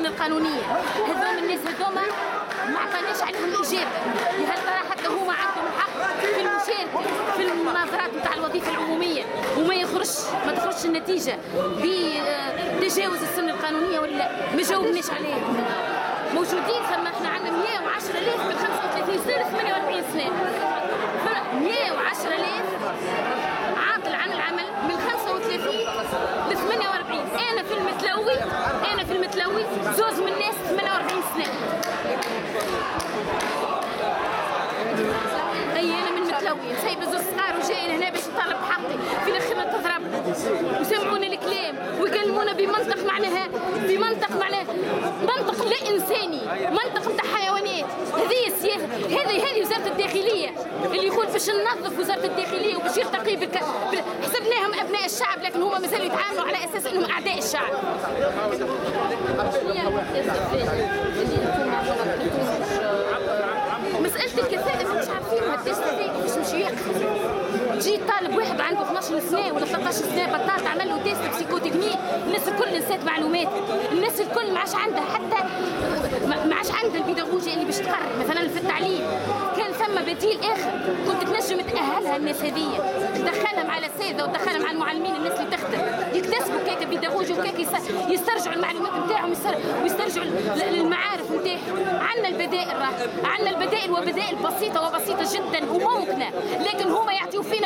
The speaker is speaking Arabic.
القانونيه. هذوما الناس هذوما ما عطاناش عليهم اجابه، يا هل ترى حتى هما عندهم الحق في المشاركه في المناظرات نتاع الوظيفه العموميه وما ما تخرجش النتيجه بتجاوز السن القانونيه ولا لا؟ ما جاوبناش عليه. موجودين ثم احنا عندنا 110,000 من 35 سنه ل 48 سنه، 110,000 عاطل عن العمل من 35 ل 48. انا في المتلوي زوز من الناس 48 سنه. انا من المتلوي سايبه زوز صغار وجاي لهنا باش نطالب بحقي، في الاخر ما تضرب وسمعونا الكلام ويكلمونا بمنطق معناها منطق لا انساني، منطق نتاع حيوانات. هذه السياسه، هذه وزاره الداخليه اللي يقول باش ننظف وزاره الداخليه وباش يرتقي حسبناهم ابناء الشعب، لكن هما مازالوا يتعاملوا على اساس انهم اعداء الشعب. مساله الكفاءه مش عارفين التيست هذاك كيفاش مش ياخذ. تجي طالب واحد عنده 12 سنه ولا 13 سنه بطاط عمل له تيست بسيكوتكنيك، الناس الكل نسات معلومات، الناس الكل ما عادش عندها حتى ما عادش عندها البيداغوجيا اللي باش تقرر. مثلا في التعليم كان ثم بديل اخر كنت تنجم تاهلها الناس هذيا، تدخلها مع الاساتذه وتدخلها مع المعلمين، الناس اللي تخدم يكتسبوا كيك بيداغوجيا وكيك يسترجعوا المعلومات نتاعهم ويسترجعوا المعارف نتاعهم. عندنا البدائل وبدائل بسيطه جدا وممكنه، لكن هما يعطيوا فيها